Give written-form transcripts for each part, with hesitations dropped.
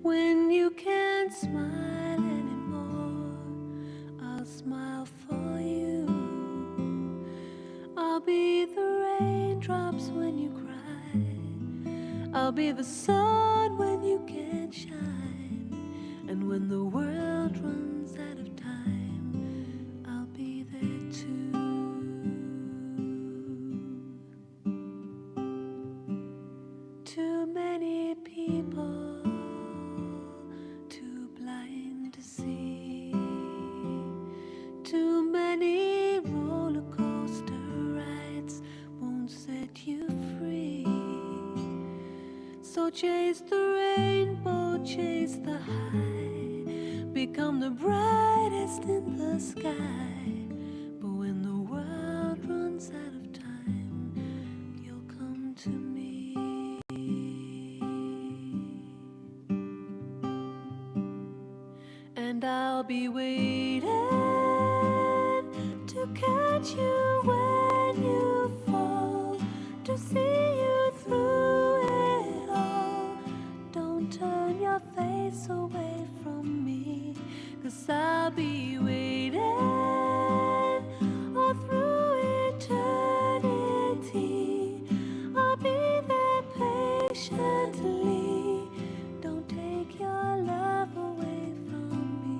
When you can't smile anymore, I'll smile for you. I'll be the raindrops when you cry. I'll be the sun when you can't shine. And when the world runs out of time, I'll be there too. Too many people, too blind to see. Too many roller coaster rides won't set you free. So chase the rainbow, chase the high, become the brightest in the sky. But when the world runs out of time, you'll come to me. And I'll be waiting to catch you when you fall, to see you through it all. Don't turn your face away from me, 'cause I'll be waiting all through eternity. I'll be there patiently. Don't take your love away from me.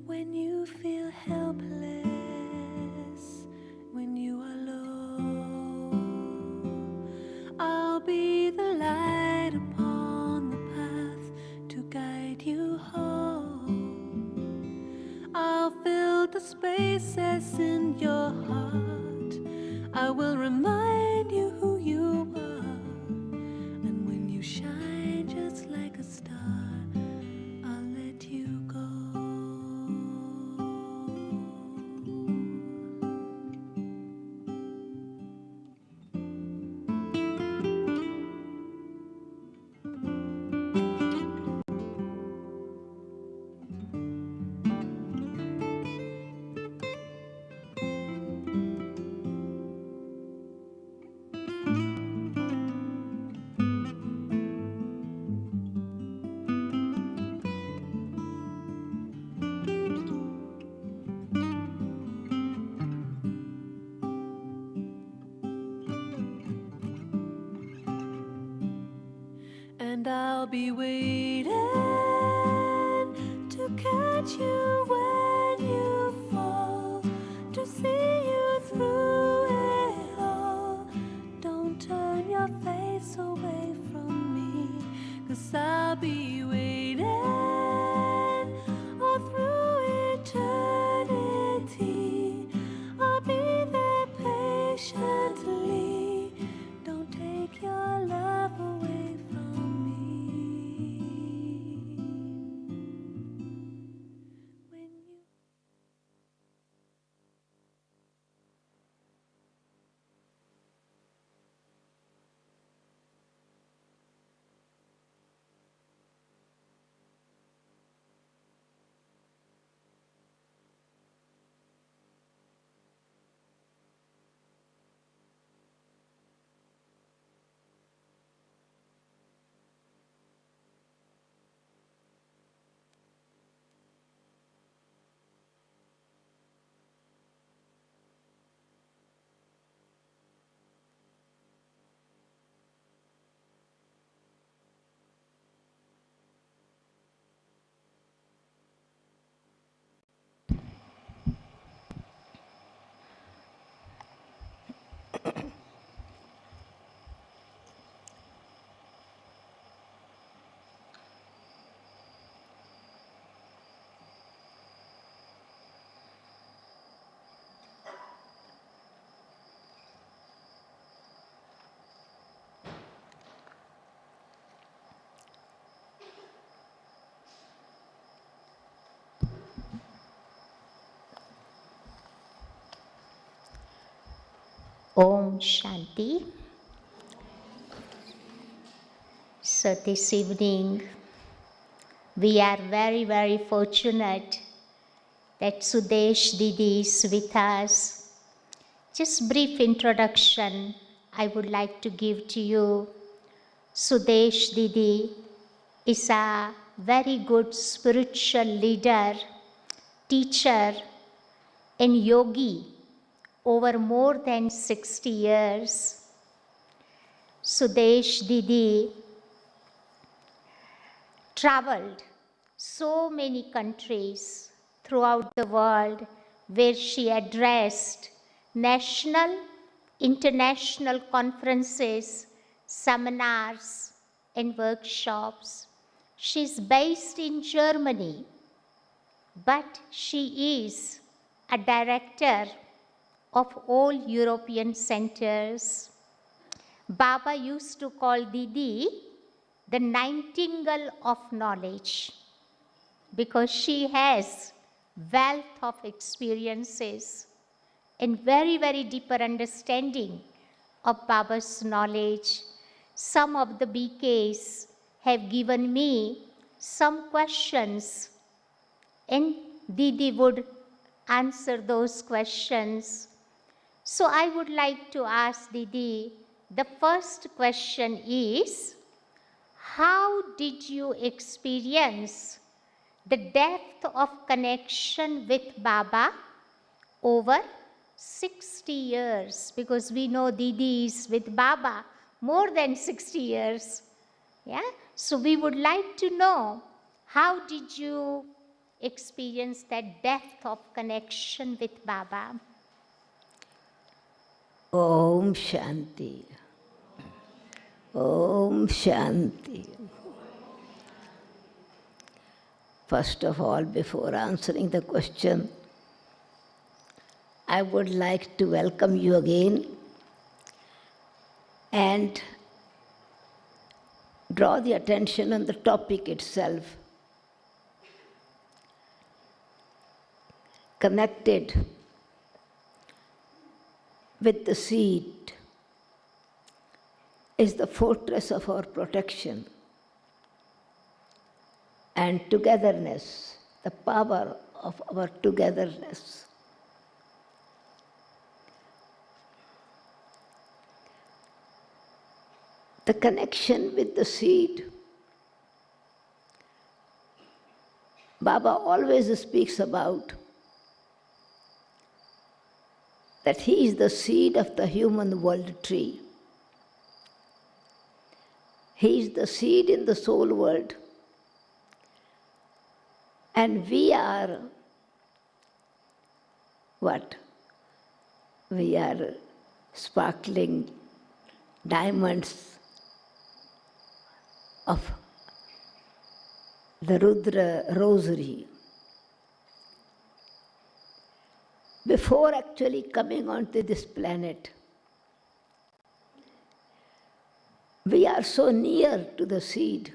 When you feel helpless, when you are low, I'll be the light upon the path to guide you home. I'll fill the spaces in your heart. I will remind you who you are. And when you shine just like a star, I'll let you go. And I'll be waiting to catch you when you fall, to see you through it all. Don't turn your face away from me, 'cause I'll be waiting all through eternity. I'll be there patiently. Don't take your love away from me. When you Om Shanti. So this evening, we are very, very fortunate that Sudesh Didi is with us. Just brief introduction I would like to give to you. Sudesh Didi is a very good spiritual leader, teacher, and yogi over more than 60 years. Sudesh Didi traveled so many countries throughout the world where she addressed national, international conferences, seminars, and workshops. She is based in Germany, but she is a director of all European centers. Baba used to call Didi the nightingale of knowledge because she has wealth of experiences and very, very deeper understanding of Baba's knowledge. Some of the BKs have given me some questions, and Didi would answer those questions. So I would like to ask Didi, the first question is, how did you experience the depth of connection with Baba over 60 years? Because we know Didi is with Baba more than 60 years. Yeah? So we would like to know, how did you experience that depth of connection with Baba? Om Shanti. Om Shanti. First of all, before answering the question, I would like to welcome you again and draw the attention on the topic itself. Connected with the seed is the fortress of our protection, and togetherness, the power of our togetherness. The connection with the seed. Baba always speaks about that he is the seed of the human world tree. He is the seed in the soul world. And we are what? We are sparkling diamonds of the Rudra rosary. Before actually coming onto this planet, we are so near to the seed.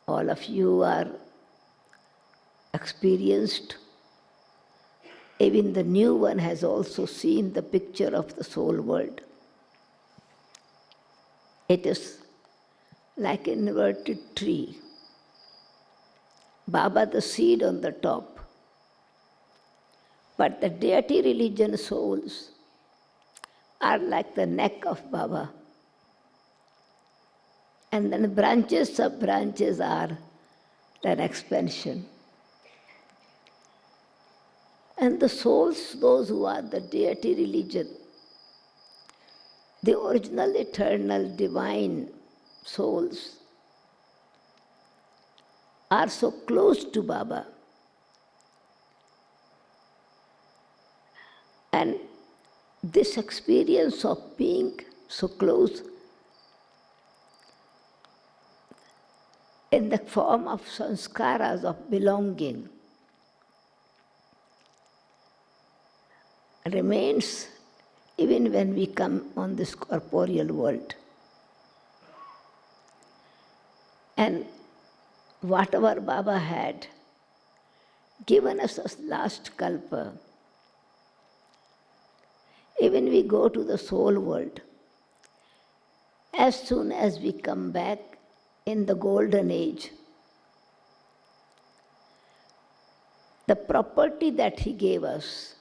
All of you are experienced. Even the new one has also seen the picture of the soul world. It is like an inverted tree. Baba the seed on the top. But the deity religion souls are like the neck of Baba. And then branches, sub-branches are an expansion. And the souls, those who are the deity religion, the original, eternal, divine souls, are so close to Baba. And this experience of being so close in the form of sanskaras of belonging remains even when we come on this corporeal world. And whatever Baba had given us as last kalpa, even we go to the soul world, as soon as we come back in the golden age, the property that he gave us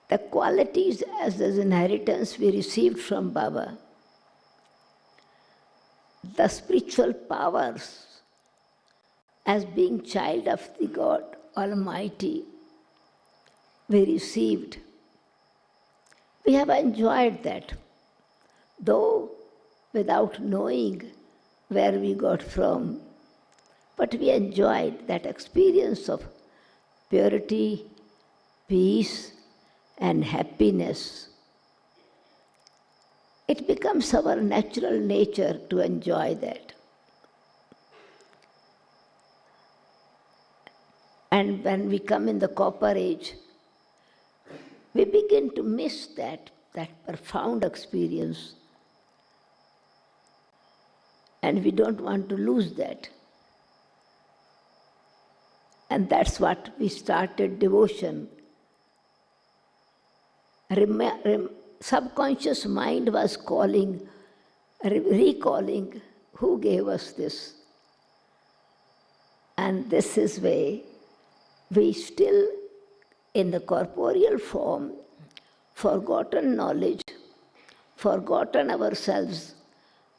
the qualities as an inheritance we received from Baba, the spiritual powers as being child of the God Almighty we received. We have enjoyed that, though without knowing where we got from, but we enjoyed that experience of purity, peace, and happiness. It becomes our natural nature to enjoy that. And when we come in the copper age, we begin to miss that profound experience. And we don't want to lose that. And that's what we started devotion. Subconscious mind was recalling who gave us this. And this is why we still, in the corporeal form, forgotten knowledge, forgotten ourselves,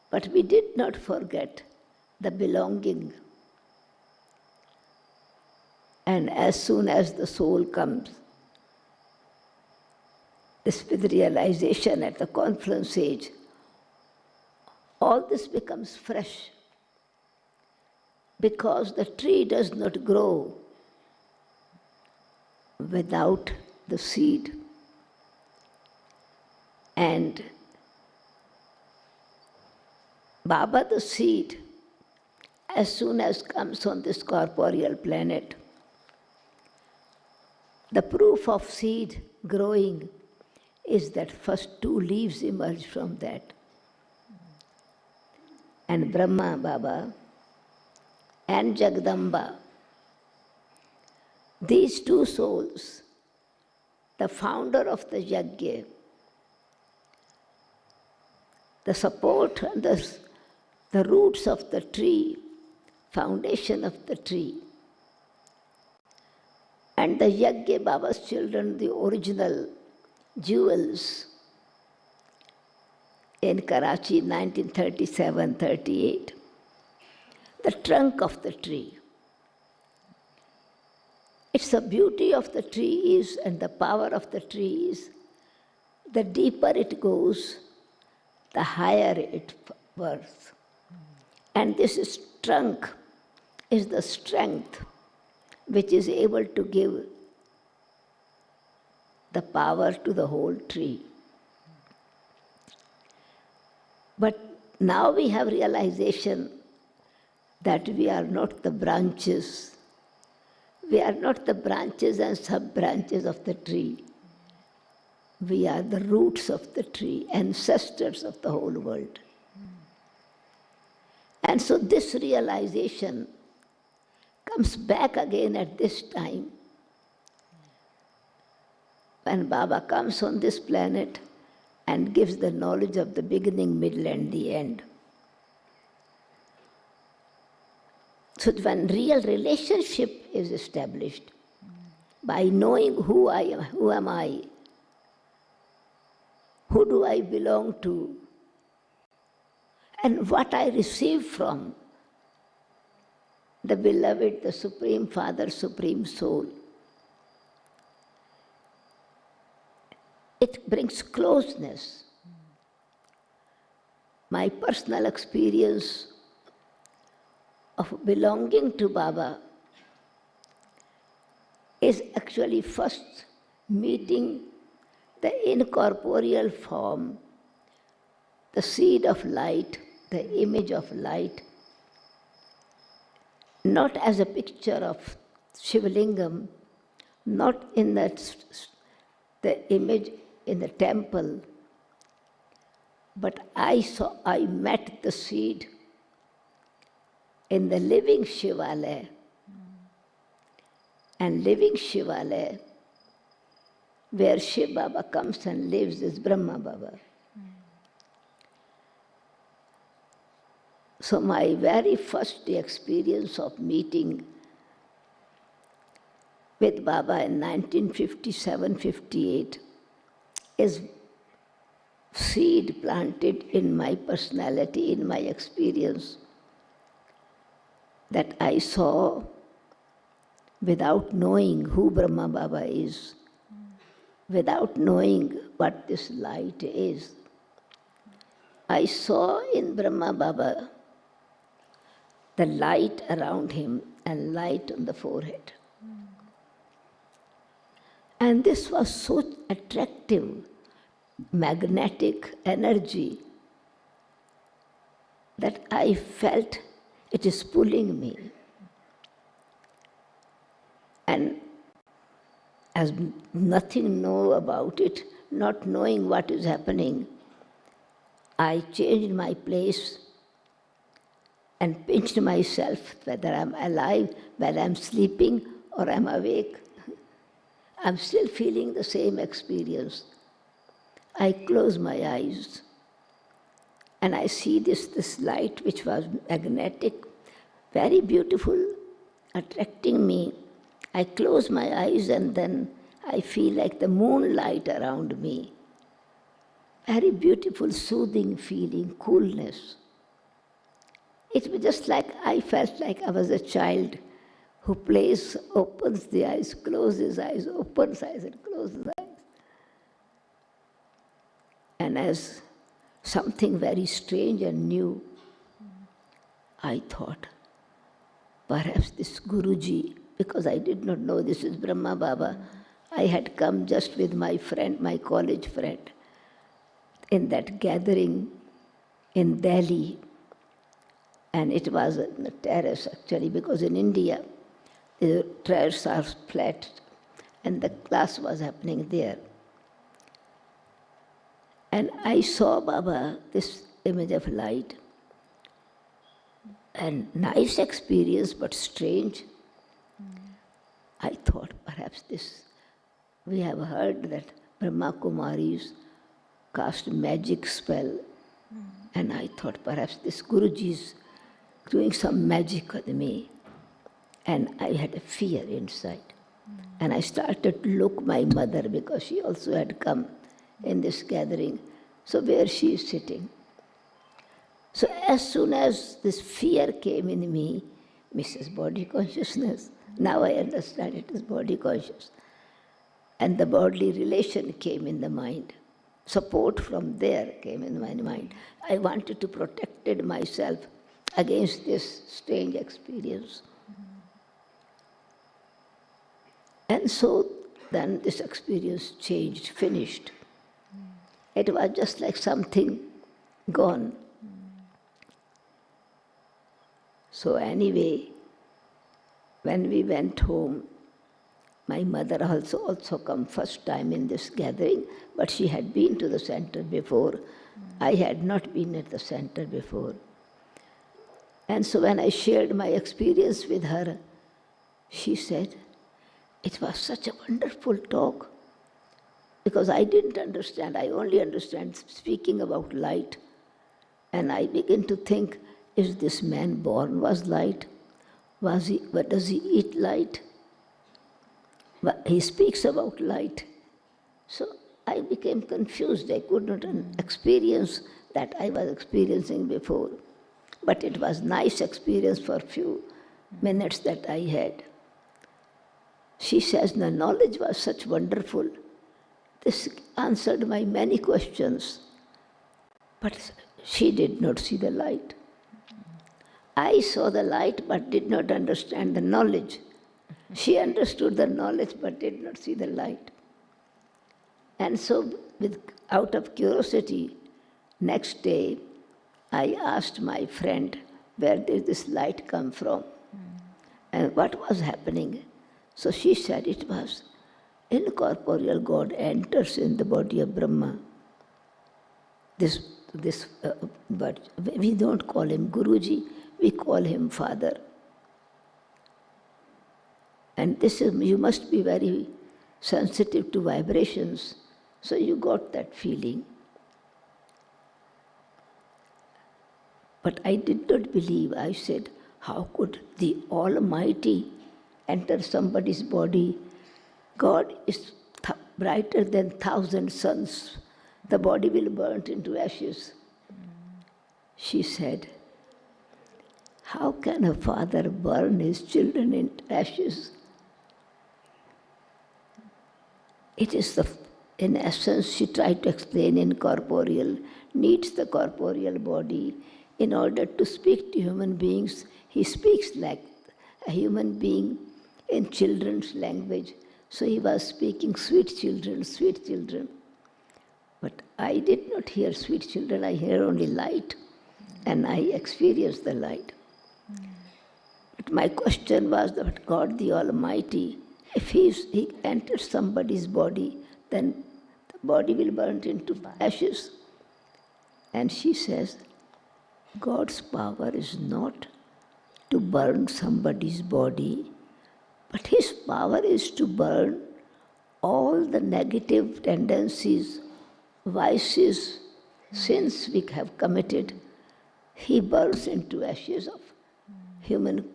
but we did not forget the belonging. And as soon as the soul comes, this with realization at the confluence age, all this becomes fresh, because the tree does not grow without the seed. And Baba, the seed, as soon as comes on this corporeal planet, the proof of seed growing is that first two leaves emerge from that. And Brahma Baba and Jagdamba, these two souls, the founder of the yajna, the support and the roots of the tree, foundation of the tree, and the yajna, Baba's children, the original jewels in Karachi, 1937-38, the trunk of the tree. It's the beauty of the tree is, and the power of the tree is, the deeper it goes, the higher it works. And this trunk is the strength which is able to give the power to the whole tree. But now we have realization that we are not the branches. We are not the branches and sub-branches of the tree. We are the roots of the tree, ancestors of the whole world. And so this realization comes back again at this time, when Baba comes on this planet and gives the knowledge of the beginning, middle, and the end. So when real relationship is established, by knowing who I am, who am I, who do I belong to, and what I receive from the beloved, the Supreme Father, Supreme Soul, it brings closeness. My personal experience of belonging to Baba is actually first meeting the incorporeal form, the seed of light, the image of light, not as a picture of Shivlingam, not in the image in the temple, but I met the seed in the living Shivalaya. And living Shivalaya, where Shiv Baba comes and lives, is Brahma Baba. So my very first experience of meeting with Baba in 1957-58 is seed planted in my personality, in my experience, that I saw without knowing who Brahma Baba is, without knowing what this light is. I saw in Brahma Baba the light around him and light on the forehead. And this was so attractive, magnetic energy that I felt it is pulling me. And as nothing know about it, not knowing what is happening, I changed my place and pinched myself, whether I'm alive, whether I'm sleeping or I'm awake. I'm still feeling the same experience. I close my eyes and I see this light which was magnetic, very beautiful, attracting me. I close my eyes and then I feel like the moonlight around me. Very beautiful, soothing feeling, coolness. It was just like I felt like I was a child who plays, opens the eyes, closes eyes, opens eyes and closes eyes. And as something very strange and new, I thought, perhaps this Guruji, because I did not know this is Brahma Baba, I had come just with my friend, my college friend, in that gathering in Delhi. And it was on a terrace actually, because in India, the terraces are flat, and the class was happening there. And I saw Baba, this image of light, and nice experience, but strange. I thought perhaps this, we have heard that Brahma Kumaris cast magic spell, and I thought perhaps this Guruji is doing some magic on me. And I had a fear inside. And I started to look my mother, because she also had come in this gathering. So where she is sitting. So as soon as this fear came in me, Mrs. Body Consciousness, now I understand it is body conscious. And the bodily relation came in the mind. Support from there came in my mind. I wanted to protect myself against this strange experience. And so then this experience changed, finished. It was just like something gone. So anyway, when we went home, my mother also come first time in this gathering, but she had been to the center before. I had not been at the center before. And so when I shared my experience with her, she said, it was such a wonderful talk, because I didn't understand. I only understand speaking about light. And I begin to think, is this man born was light? What does he eat light? He speaks about light. So I became confused. I could not experience that I was experiencing before. But it was nice experience for a few minutes that I had. She says, the knowledge was such wonderful. This answered my many questions. But she did not see the light. I saw the light but did not understand the knowledge. She understood the knowledge but did not see the light. And so, out of curiosity, next day, I asked my friend, where did this light come from? And what was happening? So she said it was incorporeal God enters in the body of Brahma. But we don't call him Guruji, we call him Father. And this is, you must be very sensitive to vibrations, so you got that feeling. But I did not believe. I said, how could the Almighty enter somebody's body? God is brighter than 1,000 suns. The body will burn into ashes. She said, how can a father burn his children into ashes? It is in essence, she tried to explain incorporeal, needs the corporeal body in order to speak to human beings. He speaks like a human being in children's language. So he was speaking, sweet children, sweet children. But I did not hear sweet children, I hear only light. And I experienced the light. But my question was that God the Almighty, if he enters somebody's body, then the body will burn into ashes. And she says, God's power is not to burn somebody's body, but His power is to burn all the negative tendencies, vices, sins we have committed. He burns into ashes of human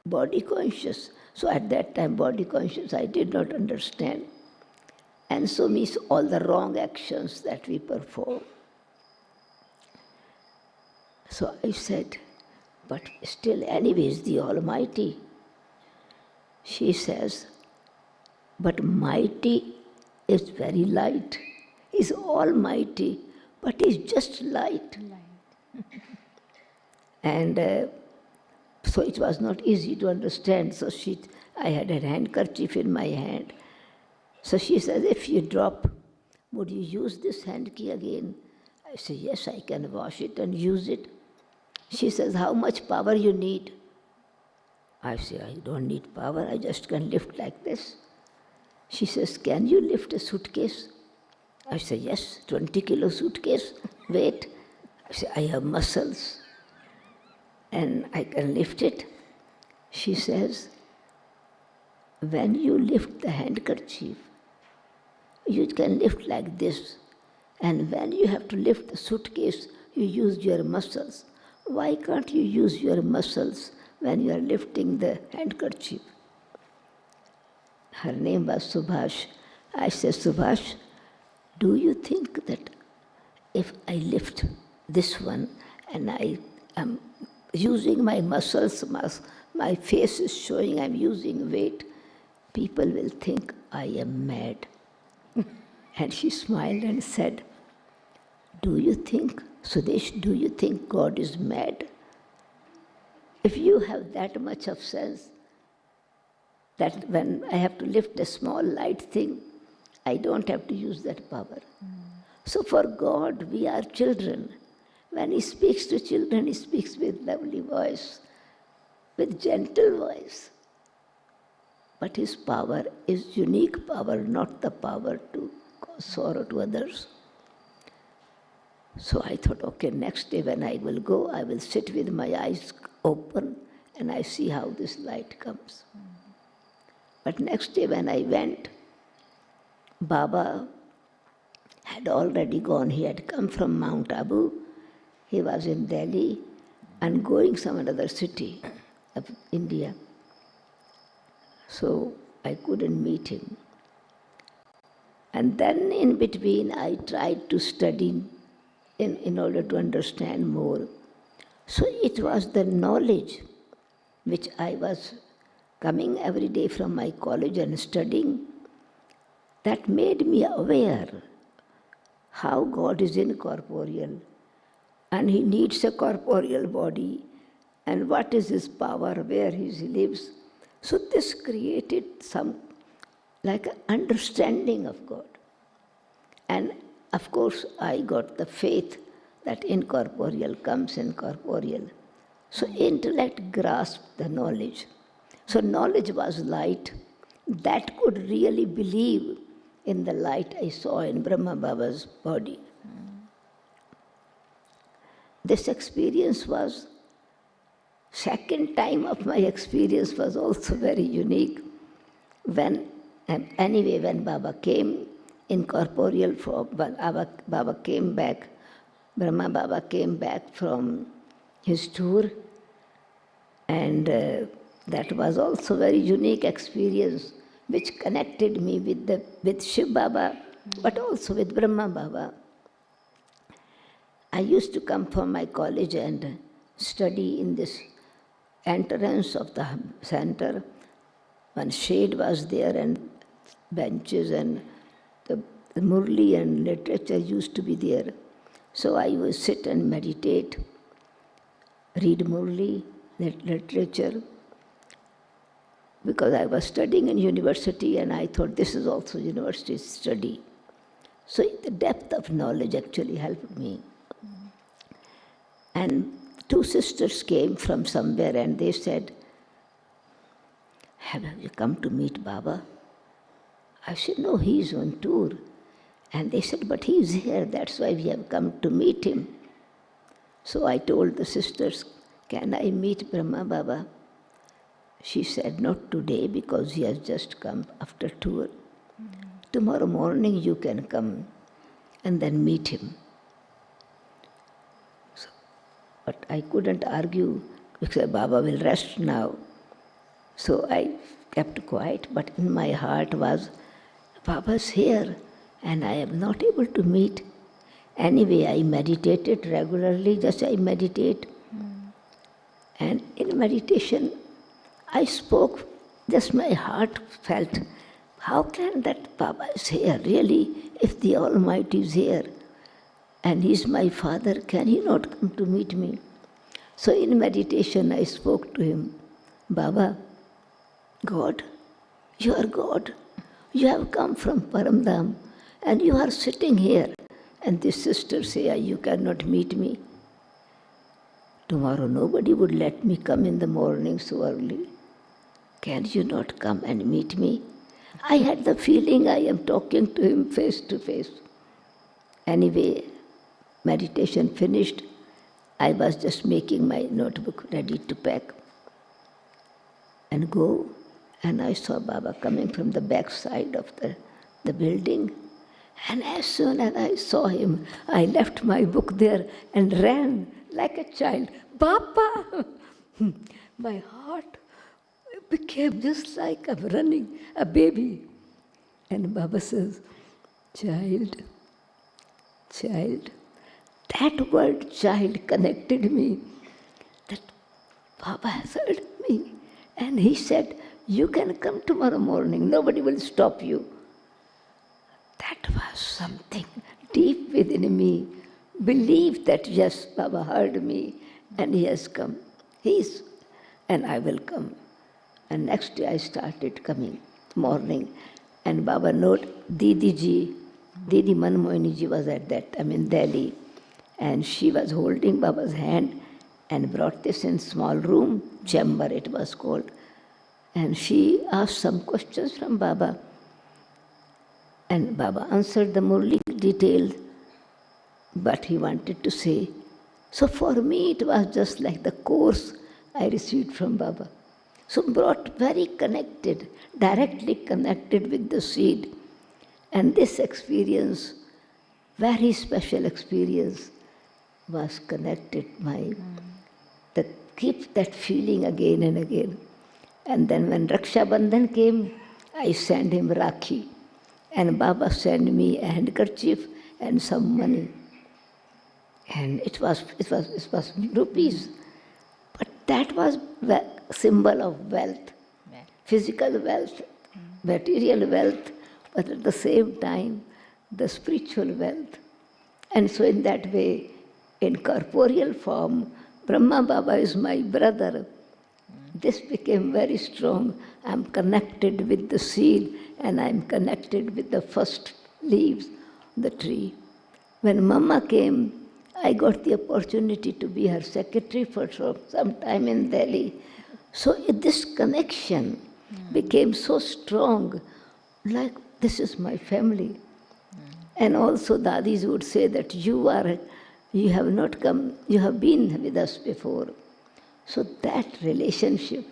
body conscious. So at that time, body conscious, I did not understand. And so means all the wrong actions that we perform. So I said, but still anyways, the Almighty. She says, but mighty is very light. He's almighty, but he's just light. And so it was not easy to understand. So I had a handkerchief in my hand. So she says, if you drop, would you use this handkerchief again? I say, yes, I can wash it and use it. She says, how much power you need? I say, I don't need power, I just can lift like this. She says, can you lift a suitcase? I say, yes, 20-kilo suitcase, weight. I say, I have muscles and I can lift it. She says, when you lift the handkerchief, you can lift like this. And when you have to lift the suitcase, you use your muscles. Why can't you use your muscles when you are lifting the handkerchief? Her name was Subhash. I said, Subhash, do you think that if I lift this one and I am using my muscles, my face is showing I'm using weight, people will think I am mad? And she smiled and said, do you think, Sudesh, do you think God is mad? If you have that much of sense, that when I have to lift a small light thing, I don't have to use that power. So for God, we are children. When He speaks to children, He speaks with lovely voice, with gentle voice. But His power is unique power, not the power to cause sorrow to others. So I thought, okay, next day when I will go, I will sit with my eyes open and I see how this light comes. But next day when I went, Baba had already gone. He had come from Mount Abu. He was in Delhi and going some another city of India. So I couldn't meet him. And then in between I tried to study in order to understand more. So it was the knowledge which I was coming every day from my college and studying that made me aware how God is incorporeal and He needs a corporeal body and what is His power, where He lives. So this created some like an understanding of God. And of course, I got the faith that incorporeal comes incorporeal. So intellect grasped the knowledge. So knowledge was light that could really believe in the light I saw in Brahma Baba's body. This experience was, second time of my experience was also very unique. When Baba came incorporeal form, Baba came back, Brahma Baba came back from his tour, and that was also very unique experience which connected me with Shiv Baba, but also with Brahma Baba. I used to come from my college and study in this entrance of the center. One shade was there and benches, and the Murli and literature used to be there. So I would sit and meditate, read Murli, literature, because I was studying in university and I thought this is also university study. So the depth of knowledge actually helped me. And two sisters came from somewhere and they said, "Have you come to meet Baba?" I said, "No, he's on tour." And they said, "But he's here, that's why we have come to meet him." So I told the sisters, "Can I meet Brahma Baba?" She said, "Not today because he has just come after tour. Tomorrow morning you can come and then meet him." So, but I couldn't argue because Baba will rest now. So I kept quiet, but in my heart was, Baba's here and I am not able to meet. Anyway, I meditated regularly, just I meditate. And in meditation, I spoke, just my heart felt, how can that Baba is here really, if the Almighty is here? And he's my father, can he not come to meet me? So in meditation I spoke to him, "Baba, God, you are God. You have come from Paramdham and you are sitting here." And the sisters say, "You cannot meet me. Tomorrow nobody would let me come in the morning so early. Can you not come and meet me?" I had the feeling I am talking to him face to face. Anyway, meditation finished. I was just making my notebook ready to pack and go. And I saw Baba coming from the back side of the building. And as soon as I saw him, I left my book there and ran like a child. "Baba!" My heart became just like I'm running a baby. And Baba says, "Child, child." That word "child" connected me, that Baba has heard me. And he said, "You can come tomorrow morning, nobody will stop you." That was something deep within me. Believe that yes, Baba heard me and he has come. And I will come. And next day I started coming, morning. And Baba Didi Manmohini ji was at that time in Delhi. And she was holding Baba's hand and brought this in small room, chamber it was called. And she asked some questions from Baba. And Baba answered the Murli detailed, but he wanted to say. So for me it was just like the course I received from Baba. So brought very connected, directly connected with the seed. And this experience, very special experience, was connected keep that feeling again and again. And then when Raksha Bandhan came, I sent him Rakhi. And Baba sent me a handkerchief and some money. And it was rupees. But that was symbol of wealth, physical wealth, material wealth, but at the same time, the spiritual wealth. And so in that way, in corporeal form, Brahma Baba is my brother. This became very strong. I'm connected with the seed and I'm connected with the first leaves of the tree. When Mama came, I got the opportunity to be her secretary for some time in Delhi. So this connection became so strong, like this is my family. And also Dadis would say that you have not come, you have been with us before. So that relationship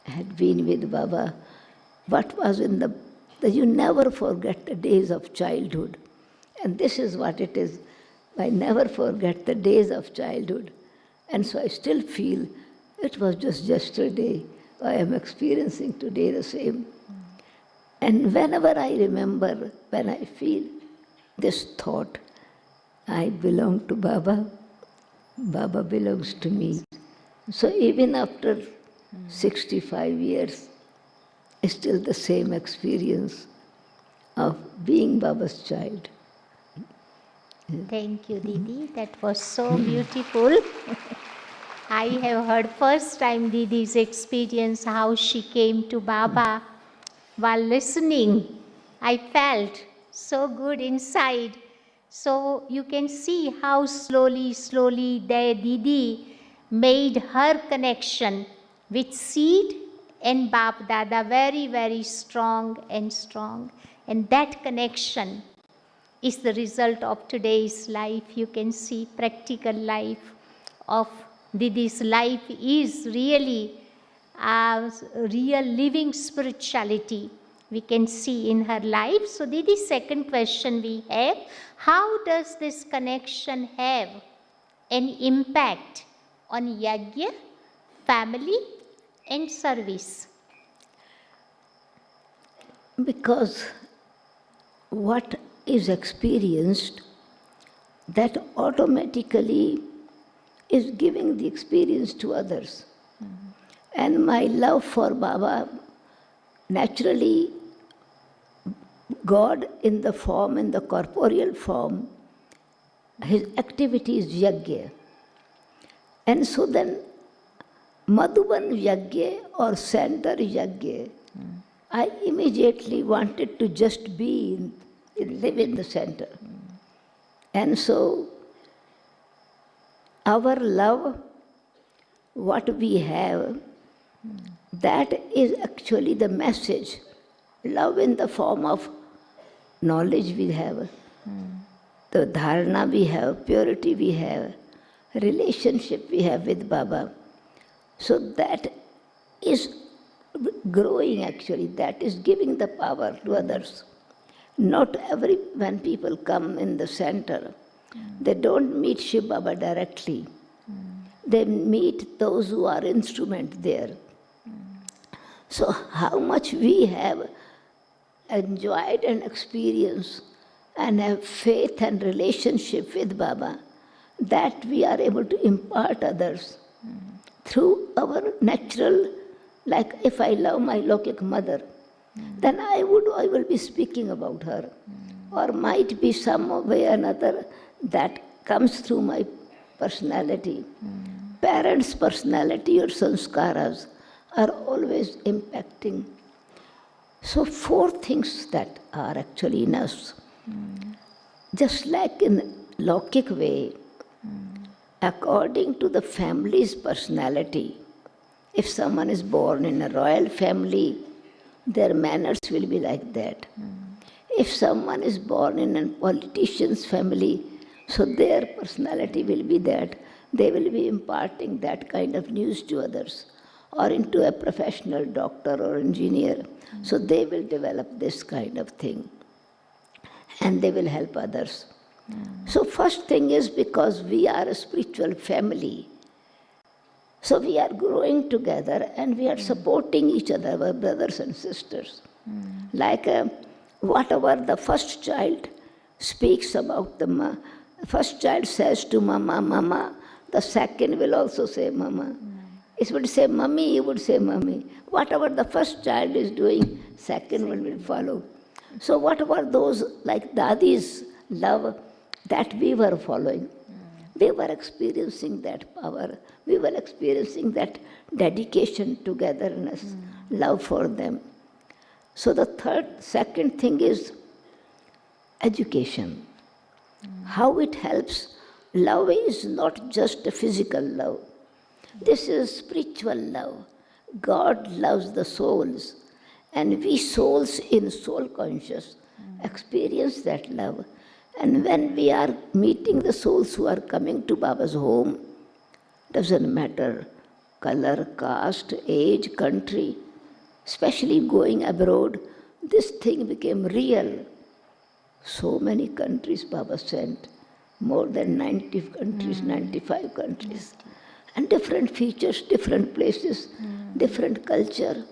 had been with Baba. What was in you never forget the days of childhood. And this is what it is. I never forget the days of childhood. And so I still feel it was just yesterday. I am experiencing today the same. And whenever I remember, when I feel this thought, I belong to Baba, Baba belongs to me. So even after 65 years, it's still the same experience of being Baba's child. Thank you, Didi. That was so beautiful. I have heard first time Didi's experience, how she came to Baba. While listening, I felt so good inside. So you can see how slowly Didi made her connection with seed and Bap Dada very strong. And that connection is the result of today's life. You can see practical life of Didi's life is really a real living spirituality we can see in her life. So Didi's second question we have, how does this connection have an impact on yajna, family and service? Because what is experienced, that automatically is giving the experience to others. And my love for Baba, naturally, God in the form, in the corporeal form, his activity is yajna. And so then, Madhuban yajna or center yajna, I immediately wanted to just be live in the center. And so, our love, what we have, that is actually the message. Love in the form of knowledge we have, the dharana we have, purity we have, relationship we have with Baba. So that is growing actually, that is giving the power to others. Not when people come in the center, they don't meet Shiv Baba directly. They meet those who are instrument there. So how much we have enjoyed and experienced and have faith and relationship with Baba, that we are able to impart others through our natural, like if I love my Lokik mother, then I will be speaking about her. Or might be some way or another that comes through my personality. Parents' personality or sanskaras are always impacting. So 4 things that are actually in us. Just like in Lokik way, according to the family's personality, if someone is born in a royal family, their manners will be like that. If someone is born in a politician's family, so their personality will be that. They will be imparting that kind of news to others. Or into a professional doctor or engineer. So they will develop this kind of thing. And they will help others. So first thing is because we are a spiritual family. So we are growing together and we are supporting each other, our brothers and sisters. Like whatever the first child speaks about the first child says to Mama, Mama, the second will also say Mama. It would say Mummy, you would say Mummy. Whatever the first child is doing, second one will follow. So whatever those, like Dadi's love, that we were following, we were experiencing that power. We were experiencing that dedication, togetherness, love for them. So the second thing is education. How it helps. Love is not just a physical love. This is spiritual love. God loves the souls. And we souls in soul conscious experience that love. And when we are meeting the souls who are coming to Baba's home, doesn't matter color, caste, age, country, especially going abroad, this thing became real. So many countries Baba sent, more than 90 countries, 95 countries. And different features, different places, different culture.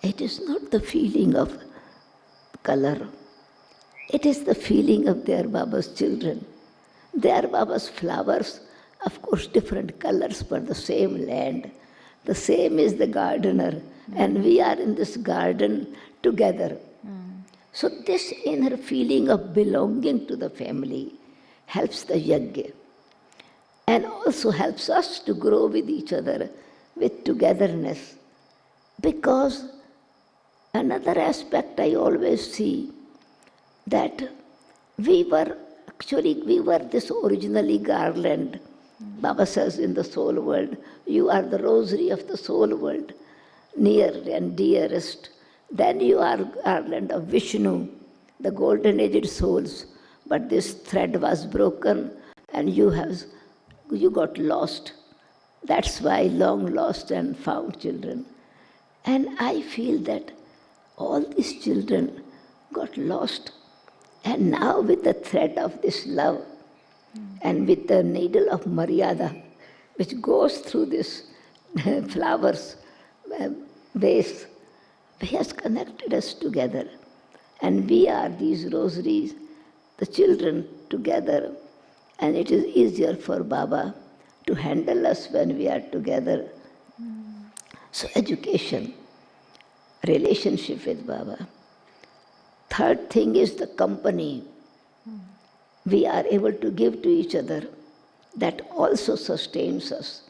It is not the feeling of color. It is the feeling of their Baba's children. Their Baba's flowers, of course, different colors, but the same land. The same is the gardener, and we are in this garden together. So this inner feeling of belonging to the family helps the yajna, and also helps us to grow with each other, with togetherness. Because another aspect I always see, that we were this originally garland. Baba says in the soul world, you are the rosary of the soul world, near and dearest. Then you are garland of Vishnu, the golden-aged souls. But this thread was broken and you got lost. That's why long lost and found children. And I feel that all these children got lost. And now with the thread of this love and with the needle of Maryada, which goes through this flowers base, he has connected us together. And we are these rosaries, the children together. And it is easier for Baba to handle us when we are together. So education, relationship with Baba. Third thing is the company we are able to give to each other, that also sustains us.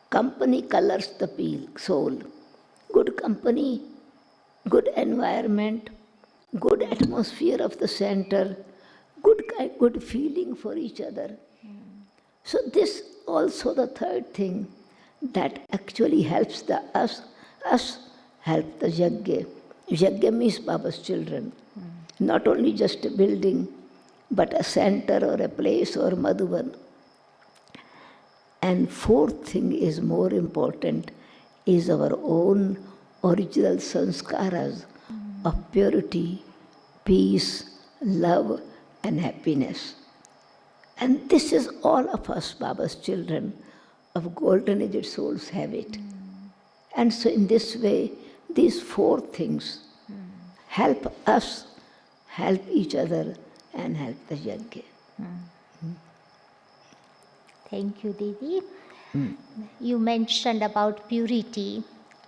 Company colors the soul. Good company, good environment, good atmosphere of the center, good feeling for each other. So this also the third thing that actually helps us help the yajna. Yajna means Baba's children. Not only just a building, but a center or a place or Madhuban. And fourth thing is more important, is our own original sanskaras of purity, peace, love and happiness. And this is all of us, Baba's children, of golden-aged souls have it. And so in this way, these four things help us, help each other, and help the yajna. Thank you, Didi. You mentioned about purity,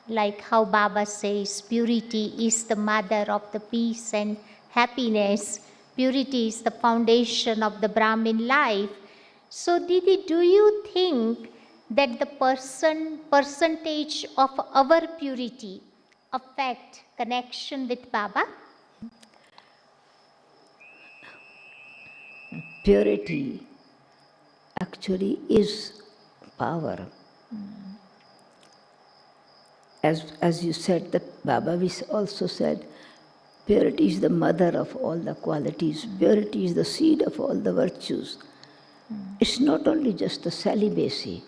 like how Baba says purity is the mother of the peace and happiness. Purity is the foundation of the Brahmin life. So, Didi, do you think that the percentage of our purity affect connection with Baba? Purity actually is power. As you said, that Baba also said, purity is the mother of all the qualities. Purity is the seed of all the virtues. It's not only just the celibacy,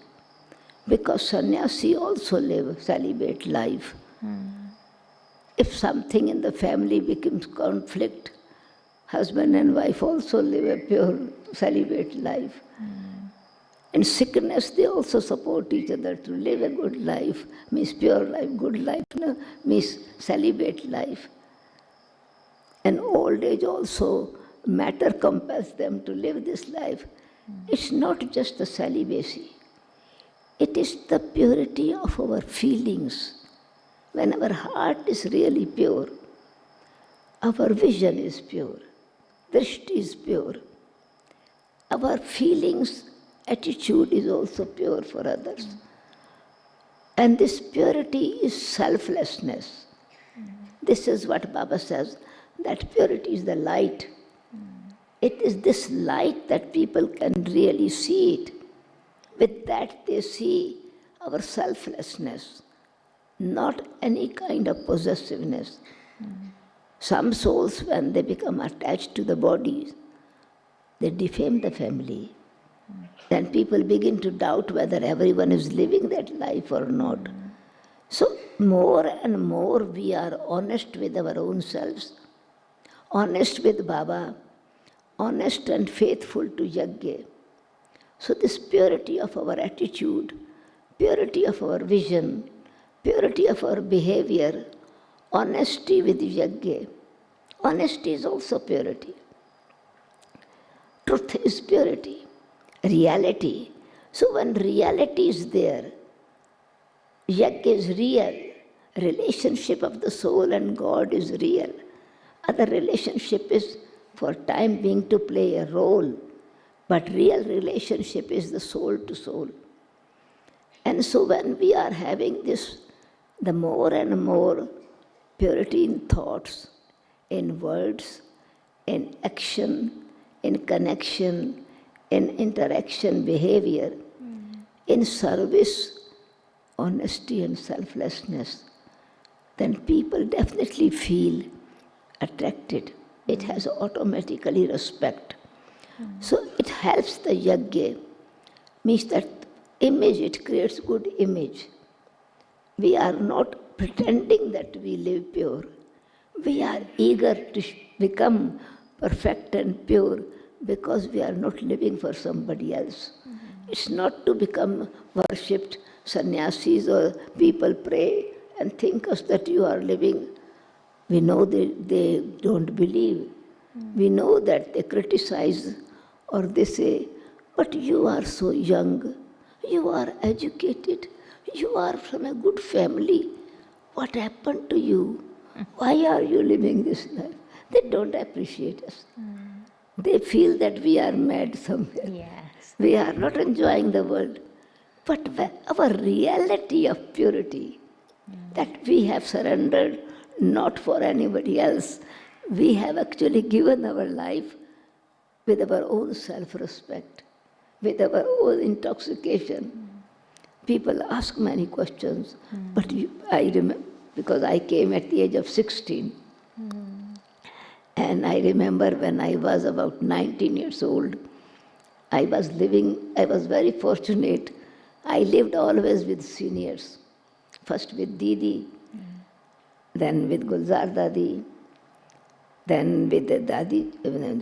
because sannyasi also live celibate life. If something in the family becomes conflict, husband and wife also live a pure celibate life. In sickness, they also support each other to live a good life, means pure life, good life, no? Means celibate life. And old age also, matter compels them to live this life. It's not just the celibacy. It is the purity of our feelings. When our heart is really pure, our vision is pure, drishti is pure. Our feelings, attitude is also pure for others. And this purity is selflessness. This is what Baba says, that purity is the light. It is this light that people can really see it. With that they see our selflessness, not any kind of possessiveness. Some souls, when they become attached to the bodies, they defame the family. Then people begin to doubt whether everyone is living that life or not. So more and more we are honest with our own selves, honest with Baba, honest and faithful to yajna. So this purity of our attitude, purity of our vision, purity of our behavior, honesty with yajna. Honesty is also purity. Truth is purity. Reality. So when reality is there, yajna is real. Relationship of the soul and God is real. Other relationship is for time being to play a role, but real relationship is the soul to soul. And so when we are having this, the more and more purity in thoughts, in words, in action, in connection, in interaction, behavior, in service, honesty and selflessness, then people definitely feel attracted. It has automatically respect. So it helps the yajna, means that image, it creates good image. We are not pretending that we live pure. We are eager to become perfect and pure because we are not living for somebody else. It's not to become worshipped sannyasis or people pray and think us that you are living. We know they don't believe. We know that they criticize or they say, but you are so young, you are educated, you are from a good family. What happened to you? Why are you living this life? They don't appreciate us. They feel that we are mad somewhere. Yes. We are not enjoying the world. But our reality of purity, that we have surrendered not for anybody else, we have actually given our life with our own self-respect, with our own intoxication. People ask many questions, but I remember, because I came at the age of 16. And I remember when I was about 19 years old, I was very fortunate. I lived always with seniors. First with Didi, then with Gulzar Dadi, then with the Dadi,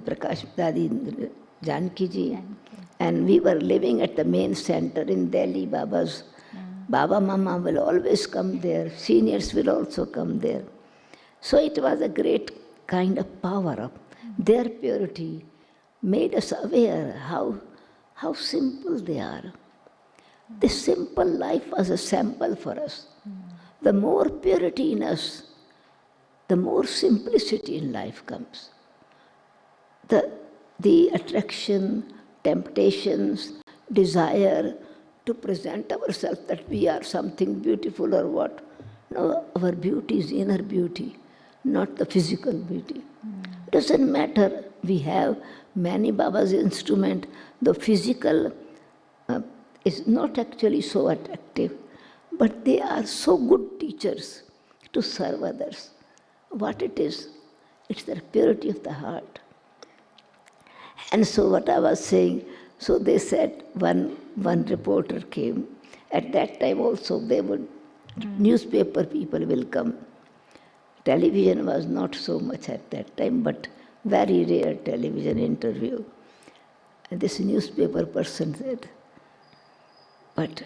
Prakash Dadi, Janki ji. And we were living at the main center in Delhi, Baba's. Baba Mama will always come there. Seniors will also come there. So it was a great kind of power up. Their purity made us aware how simple they are. This simple life was a sample for us. The more purity in us, the more simplicity in life comes. The attraction, temptations, desire to present ourselves that we are something beautiful or what. No, our beauty is inner beauty, not the physical beauty. It doesn't matter. We have many Baba's instrument. The physical is not actually so attractive, but they are so good teachers to serve others. What it is, it's the purity of the heart. And so what I was saying, so they said, one reporter came. At that time also newspaper people will come. Television was not so much at that time, but very rare television interview. And this newspaper person said, but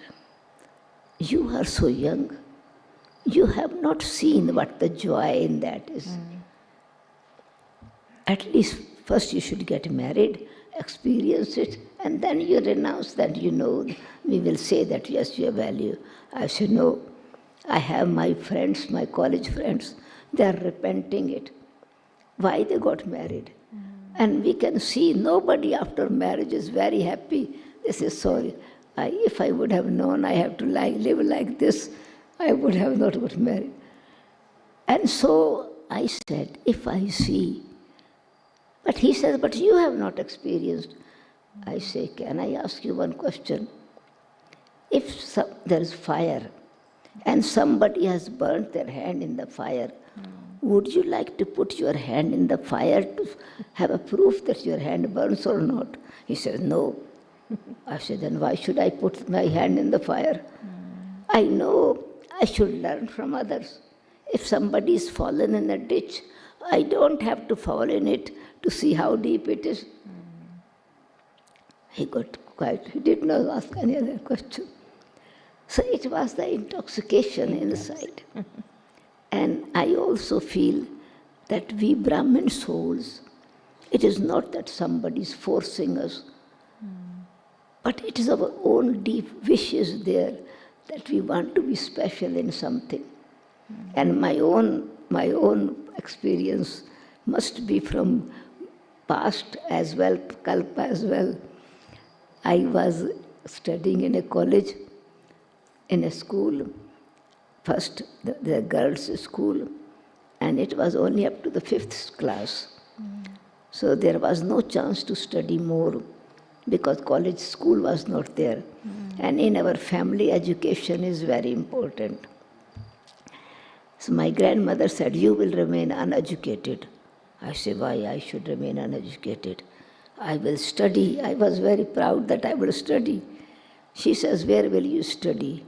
you are so young, you have not seen what the joy in that is. At least first you should get married, experience it, and then you renounce that, we will say that yes, you have value. I said, no, I have my friends, my college friends, they are repenting it. Why they got married? And we can see nobody after marriage is very happy. They say, sorry, if I would have known I have to live like this, I would have not got married. And so I said, if I see, but he says, but you have not experienced. I say, can I ask you one question? If there is fire and somebody has burnt their hand in the fire, would you like to put your hand in the fire to have a proof that your hand burns or not? He said, no. I said, then why should I put my hand in the fire? I know I should learn from others. If somebody is fallen in a ditch, I don't have to fall in it to see how deep it is. He got quiet. He did not ask any other question. So it was the intoxication inside. And I also feel that we Brahmin souls, it is not that somebody is forcing us, but it is our own deep wishes there that we want to be special in something. And my own experience must be from past as well, Kalpa as well. I was studying in a college, in a school, first the girls' school, and it was only up to the 5th class. So there was no chance to study more because college school was not there. And in our family, education is very important. So my grandmother said, you will remain uneducated. I said, why I should remain uneducated? I will study. I was very proud that I will study. She says, where will you study?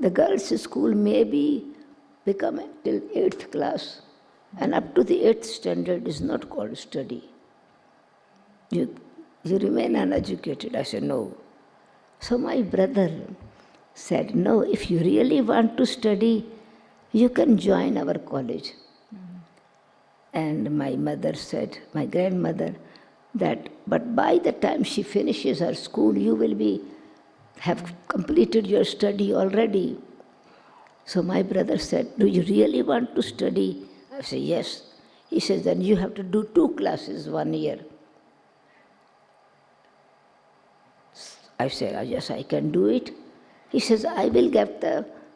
The girls' school maybe become till 8th class, and up to the 8th standard is not called study. You remain uneducated. I said, no. So my brother said, no, if you really want to study, you can join our college. And my mother said, my grandmother, that, but by the time she finishes her school, you will have completed your study already. So my brother said, do you really want to study? I said, yes. He says, then you have to do 2 classes 1 year. I said, yes, I can do it. He says,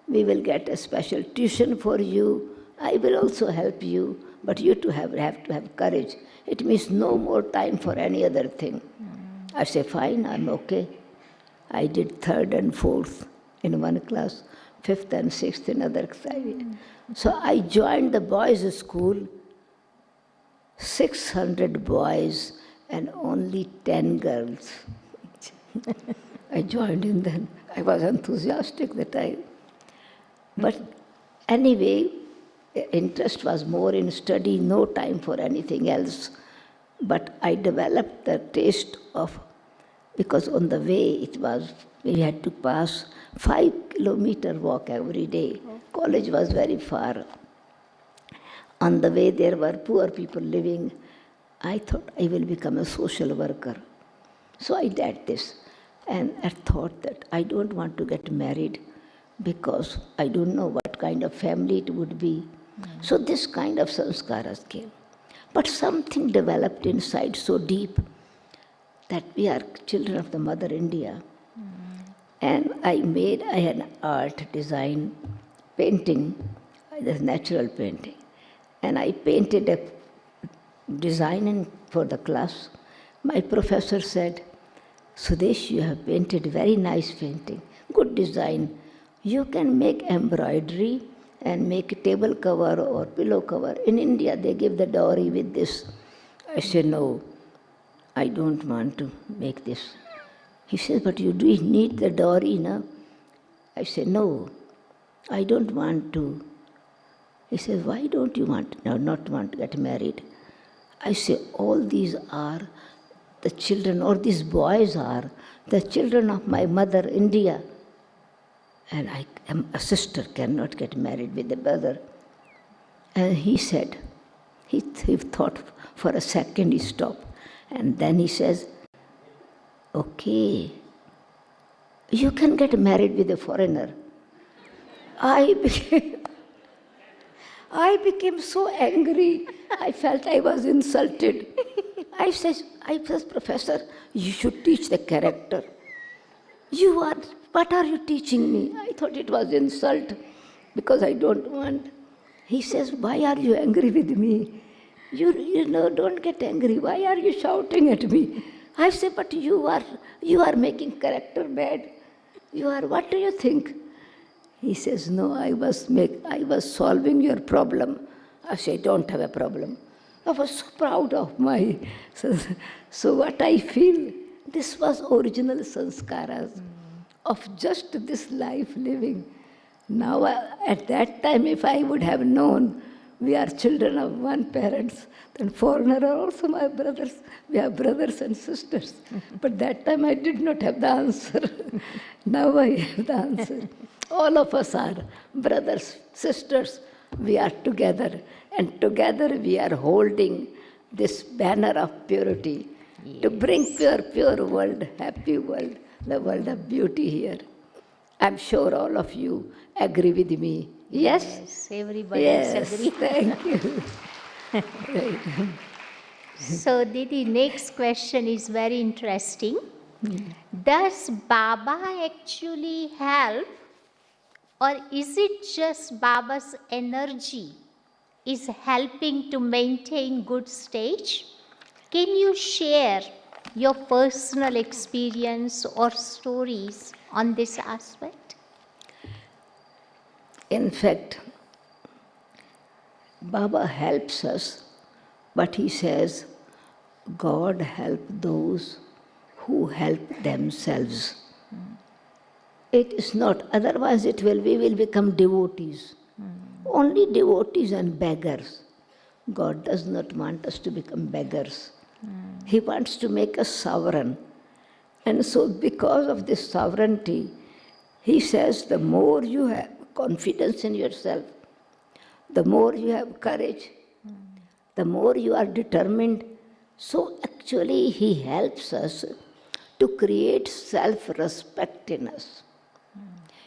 we will get a special tuition for you. I will also help you, but you have to have courage. It means no more time for any other thing. I say, fine, I'm okay. I did 3rd and 4th in one class, 5th and 6th in other class. So I joined the boys' school, 600 boys and only 10 girls. I joined in then. I was enthusiastic that time. But anyway, interest was more in study, no time for anything else. But I developed the taste of, because on the way we had to pass 5-kilometer walk every day. College was very far. On the way there were poor people living. I thought I will become a social worker. So I did this. And I thought that I don't want to get married because I don't know what kind of family it would be. So this kind of sanskaras came. But something developed inside so deep that we are children of the Mother India. And I had an art, design, painting, this natural painting. And I painted a design for the class. My professor said, Sudesh, you have painted very nice painting, good design. You can make embroidery and make a table cover or pillow cover. In India, they give the dowry with this. I said, no, I don't want to make this. He says, but you do need the dowry, no? I said, no, I don't want to. He says, why don't you not want to get married? I say, all these are the children, or these boys are the children of my mother, India. And I am a sister, cannot get married with a brother. And he said, he thought for a second, he stopped. And then he says, okay, you can get married with a foreigner. I became so angry. I felt I was insulted. I said, Professor, you should teach the character. What are you teaching me? I thought it was insult because I don't want. He says, why are you angry with me? Don't get angry. Why are you shouting at me? I say, but you are making character bad. What do you think? He says, no, I was solving your problem. I say, I don't have a problem. I was so proud of my... So what I feel, this was original sanskaras of just this life living. Now, at that time, if I would have known we are children of one parents, then foreigner are also my brothers. We are brothers and sisters. But that time I did not have the answer. Now I have the answer. All of us are brothers, sisters. we are together, and together we are holding this banner of purity to bring pure world, happy world, the world of beauty here. I'm sure all of you agree with me. Yes? Yes, everybody Yes, agree. thank you. Right. So, Didi, next question is very interesting. Does Baba actually help, or is it just Baba's energy is helping to maintain good stage? Can you share your personal experience or stories on this aspect? In fact, Baba helps us, but he says, God help those who help themselves. It is not, otherwise we will become devotees. Only devotees and beggars. God does not want us to become beggars. He wants to make us sovereign. And so because of this sovereignty, he says the more you have confidence in yourself, the more you have courage, the more you are determined. So actually he helps us to create self-respect in us.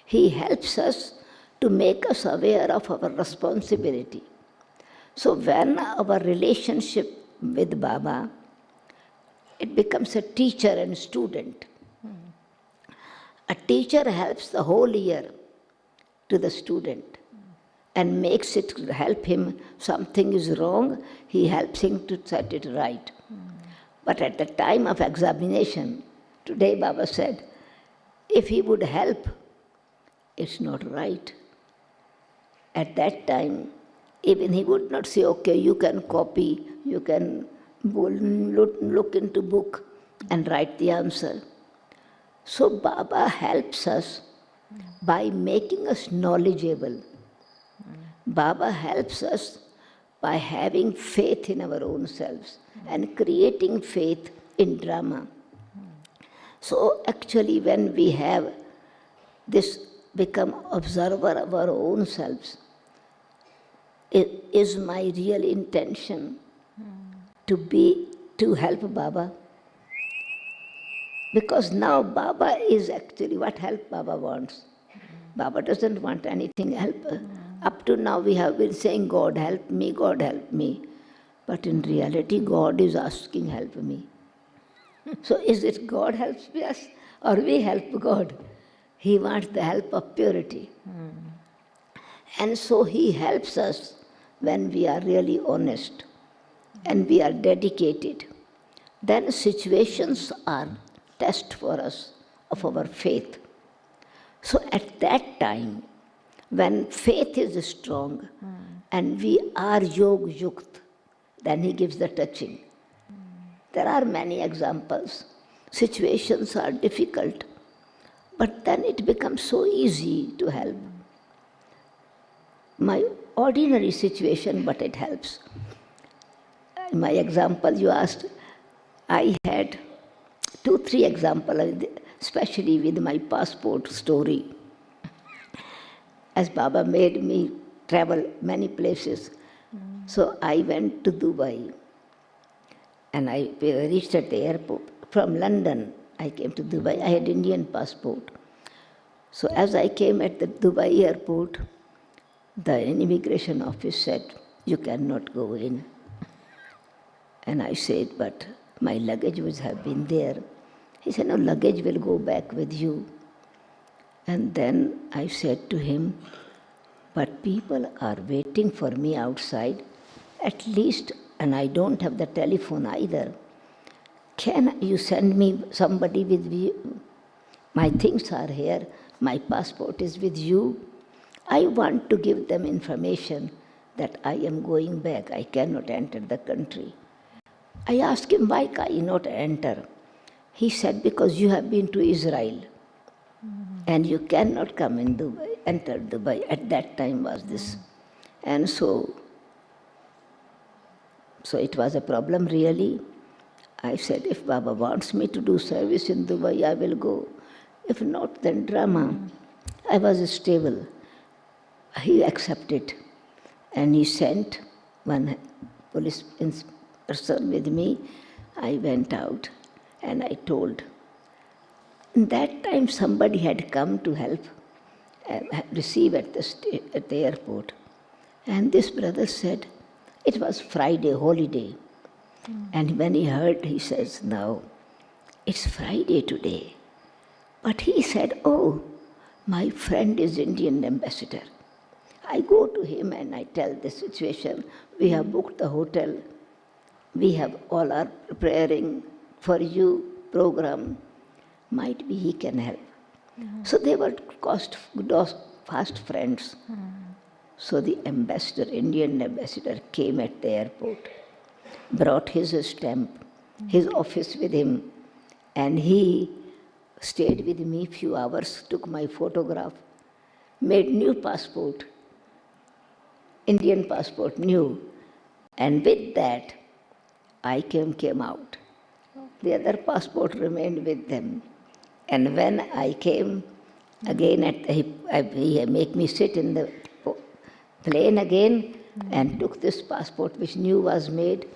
He helps us to make us aware of our responsibility. So when our relationship with Baba, it becomes a teacher and student. A teacher helps the whole year to the student and makes it help him. Something is wrong, he helps him to set it right. But at the time of examination, today Baba said, if he would help, it's not right. At that time, even he would not say, okay, you can copy, you can look into book and write the answer. So Baba helps us by making us knowledgeable. Baba helps us by having faith in our own selves and creating faith in drama. So actually when we have this become observer of our own selves, it is my real intention to help Baba. Because now Baba is actually what help Baba wants. Baba doesn't want anything help. Up to now we have been saying, God help me, God help me. But in reality, God is asking, help me. So is it God helps us or we help God? He wants the help of purity. And so he helps us when we are really honest and we are dedicated. Then situations are test for us of our faith. So at that time, when faith is strong and we are yog yukt, then he gives the touching. There are many examples. Situations are difficult, but then it becomes so easy to help. My ordinary situation, but it helps. My example you asked, I had 2-3 examples, especially with my passport story. As Baba made me travel many places, so I went to Dubai and I reached at the airport. From London, I came to Dubai. I had Indian passport. So as I came at the Dubai airport, the immigration office said, you cannot go in. And I said, but my luggage would have been there. He said, no, luggage will go back with you. And then I said to him, but people are waiting for me outside, at least, and I don't have the telephone either. Can you send me somebody with you? My things are here, my passport is with you. I want to give them information that I am going back, I cannot enter the country. I asked him, why can you not enter? He said, because you have been to Israel and you cannot come in Dubai, enter Dubai. At that time was this. And so it was a problem really. I said, if Baba wants me to do service in Dubai, I will go. If not, then drama. I was stable. He accepted. And he sent one police person with me. I went out and I told. In that time somebody had come to help receive at the airport. And this brother said, it was Friday, holiday. And when he heard, he says, now, it's Friday today. But he said, oh, my friend is Indian ambassador. I go to him and I tell the situation. We have booked the hotel. We have all our preparing for you program. Might be he can help. So they were fast friends. So the ambassador, Indian ambassador, came at the airport, brought his stamp, his office with him, and he stayed with me a few hours, took my photograph, made new passport, Indian passport, new, and with that, I came out. The other passport remained with them. And when I came again, he make me sit in the plane again and took this passport which new was made,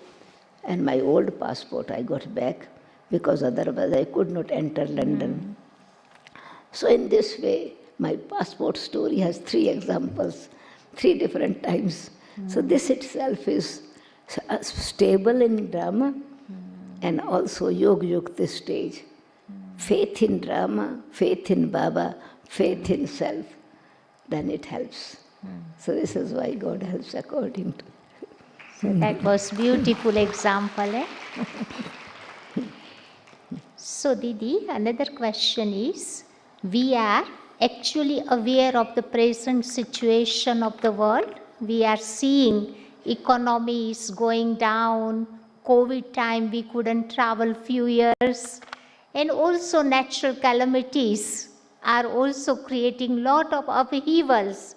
and my old passport I got back because otherwise I could not enter London. So in this way, my passport story has 3 examples, 3 different times. So this itself is stable in drama and also Yoga Yukta stage. Faith in drama, faith in Baba, faith in self, then it helps. So this is why God helps according to. So that was beautiful example. So Didi, another question is, we are actually aware of the present situation of the world. We are seeing economy is going down, COVID time we couldn't travel few years, and also natural calamities are also creating lot of upheavals.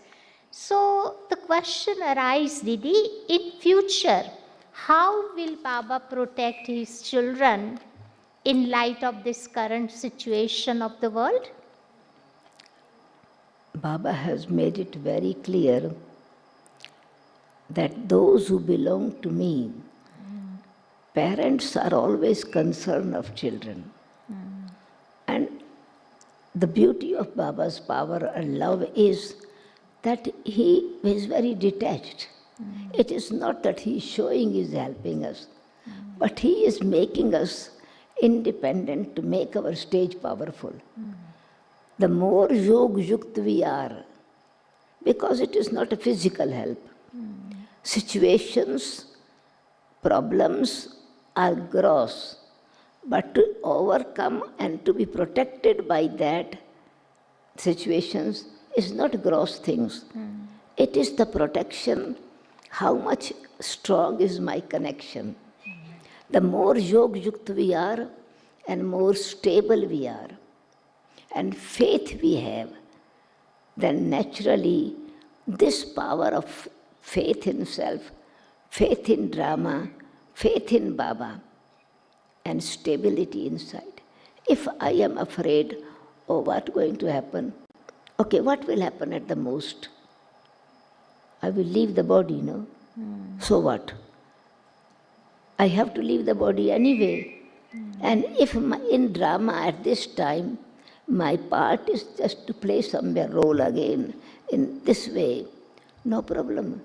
So the question arises, Didi, in future, how will Baba protect his children in light of this current situation of the world? Baba has made it very clear that those who belong to me, parents are always concerned of children. And the beauty of Baba's power and love is that he is very detached. It is not that he is showing he is helping us, but he is making us independent to make our stage powerful. The more Yoga Yukta we are, because it is not a physical help. Situations, problems are gross, but to overcome and to be protected by that situations is not gross things. It is the protection, how much strong is my connection. The more Yoga Yukta we are and more stable we are and faith we have, then naturally this power of faith in self, faith in drama, faith in Baba and stability inside. If I am afraid of what's going to happen, okay, what will happen at the most? I will leave the body, no? So what? I have to leave the body anyway. And if in drama at this time, my part is just to play somewhere role again in this way, no problem.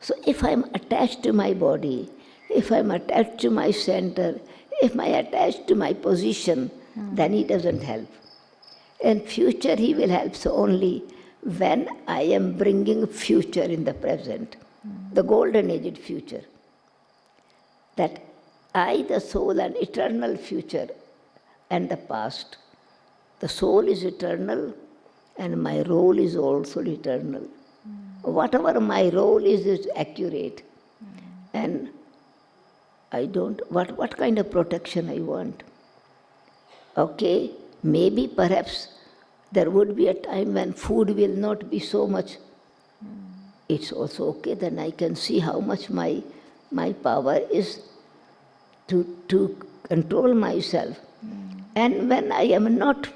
So if I'm attached to my body, if I'm attached to my center, if I'm attached to my position, then he doesn't help. In future he will help so only when I am bringing future in the present, the golden aged future. That I, the soul, an eternal future and the past. The soul is eternal and my role is also eternal. Whatever my role is accurate. And I don't, what kind of protection I want? Okay, maybe perhaps there would be a time when food will not be so much. It's also okay, then I can see how much my power is to control myself. And when I am not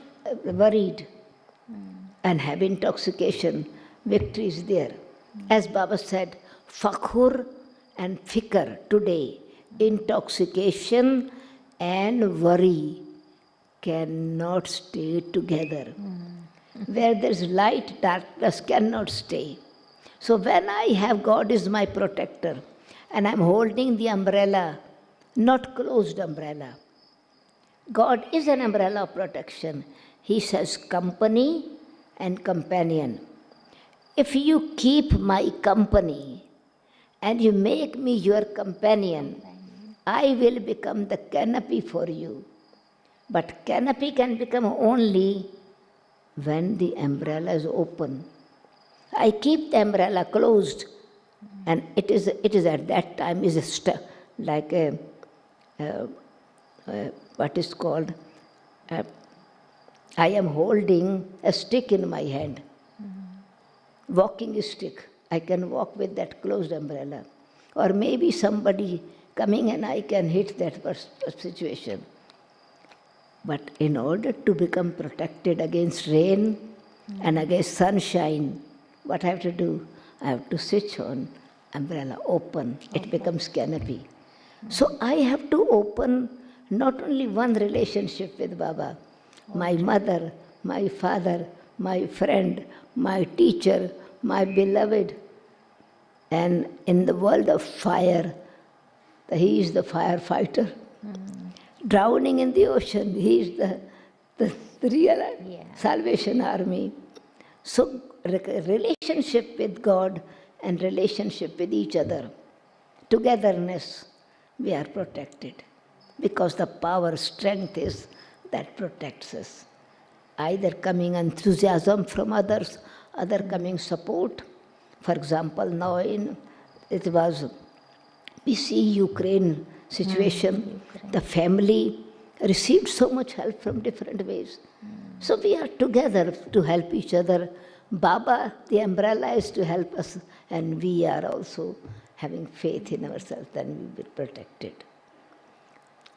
worried and have intoxication, victory is there. As Baba said, fakhur and fikr today, intoxication and worry cannot stay together. Where there is light, darkness cannot stay. So when I have God is my protector and I'm holding the umbrella, not closed umbrella. God is an umbrella of protection. He says company and companion. If you keep my company and you make me your companion, I will become the canopy for you. But canopy can become only when the umbrella is open. I keep the umbrella closed, and it is at that time like what is called, I am holding a stick in my hand, walking stick. I can walk with that closed umbrella. Or maybe somebody coming and I can hit that situation. But in order to become protected against rain and against sunshine, what I have to do? I have to switch on umbrella, open. It becomes canopy. So I have to open not only one relationship with Baba, my mother, my father, my friend, my teacher, my beloved. And in the world of fire, he is the firefighter. Drowning in the ocean, he is the real Salvation Army. So relationship with God and relationship with each other, togetherness, we are protected. Because the power, strength is that protects us. Either coming enthusiasm from others, other coming support. For example, now we see Ukraine situation, the family received so much help from different ways. So we are together to help each other. Baba, the umbrella is to help us, and we are also having faith in ourselves that we will be protected.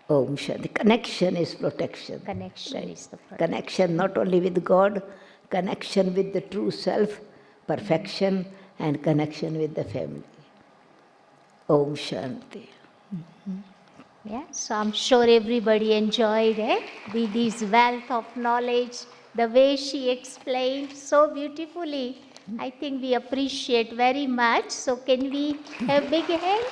Om Shanti. Connection is protection. Connection is the protection. Connection not only with God, connection with the true self, perfection, and connection with the family. Om Shanti. Yeah, so I'm sure everybody enjoyed Didi's wealth of knowledge, the way she explained so beautifully. I think we appreciate very much. So can we have big hand?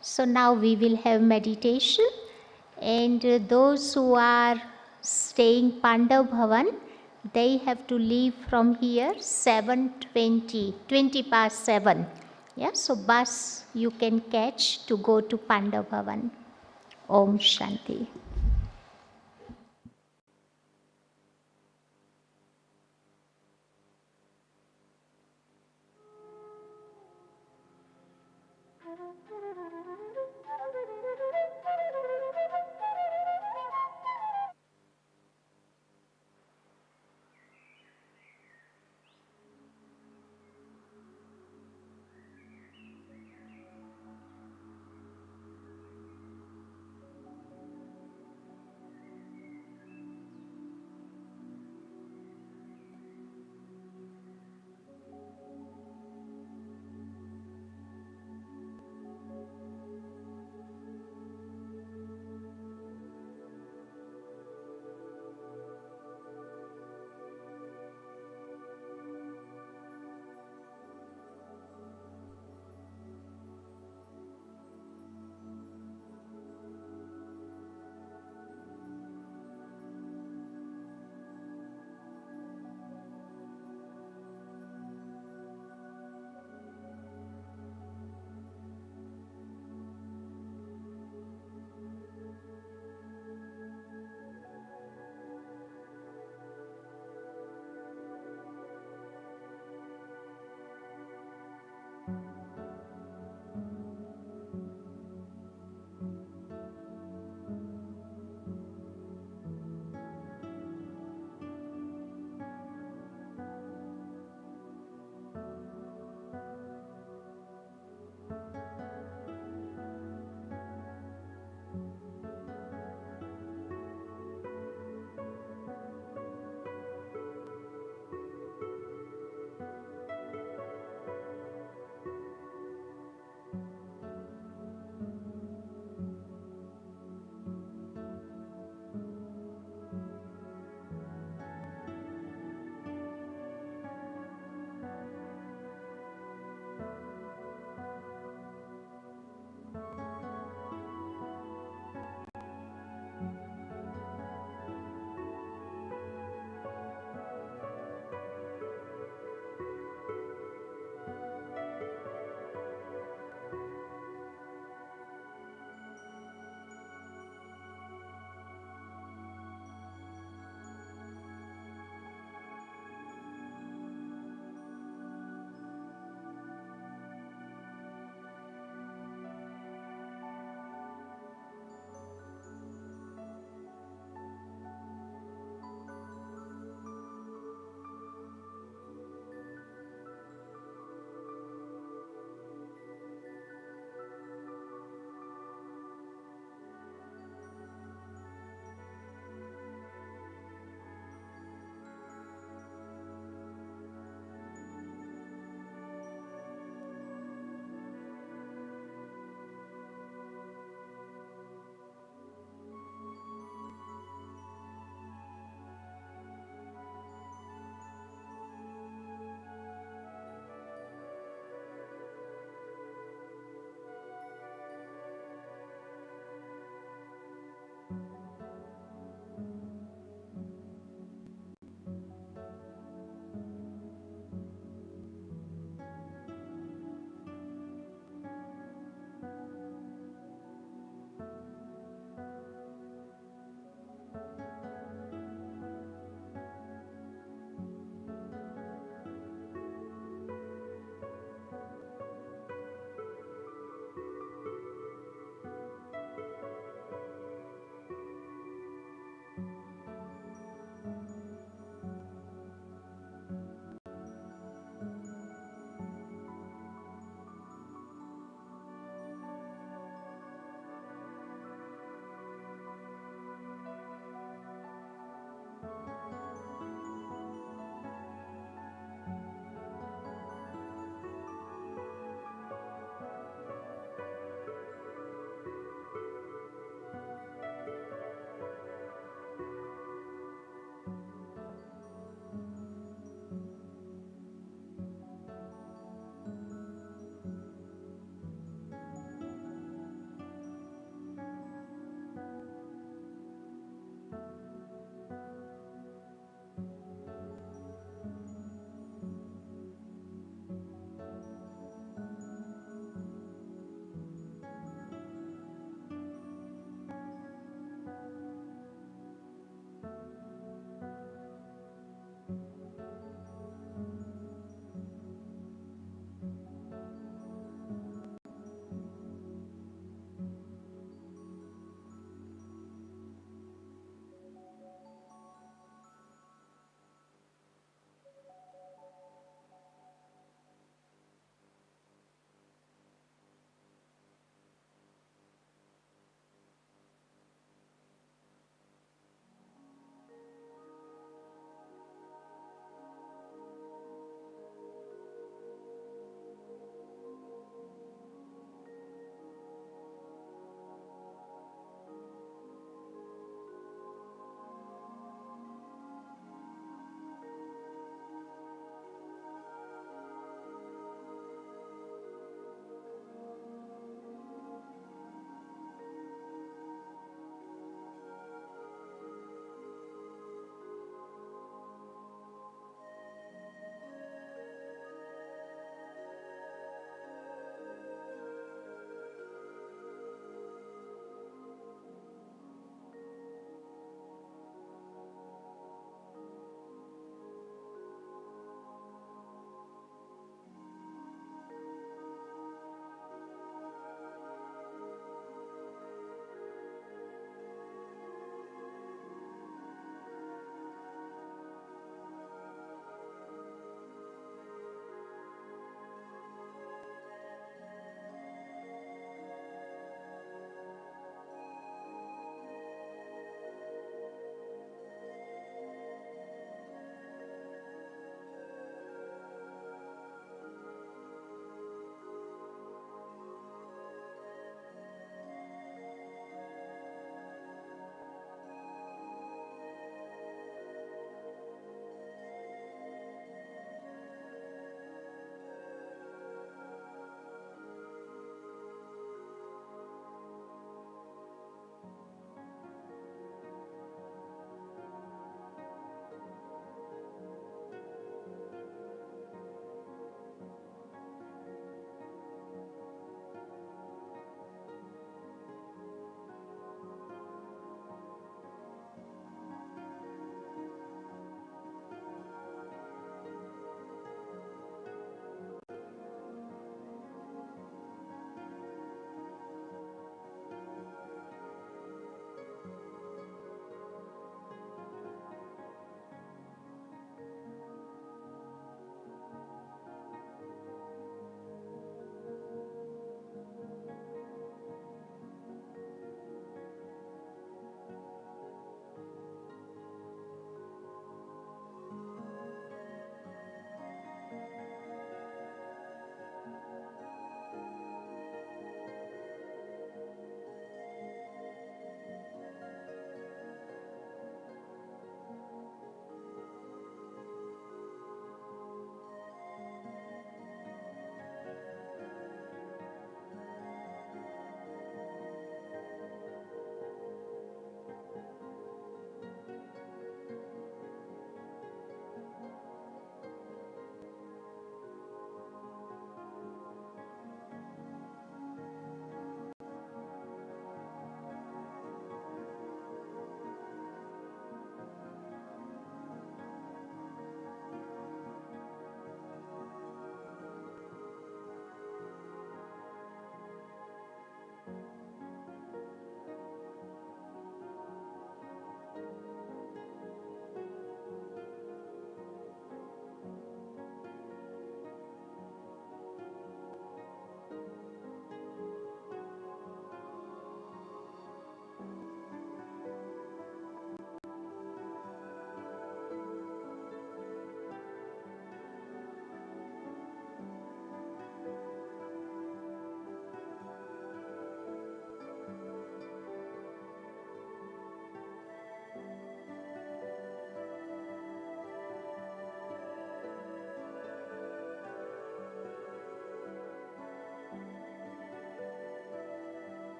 So now we will have meditation, and those who are staying Pandav Bhavan, they have to leave from here 7:20, 20 past 7. Yeah, so bus you can catch to go to Pandav Bhavan. Om Shanti.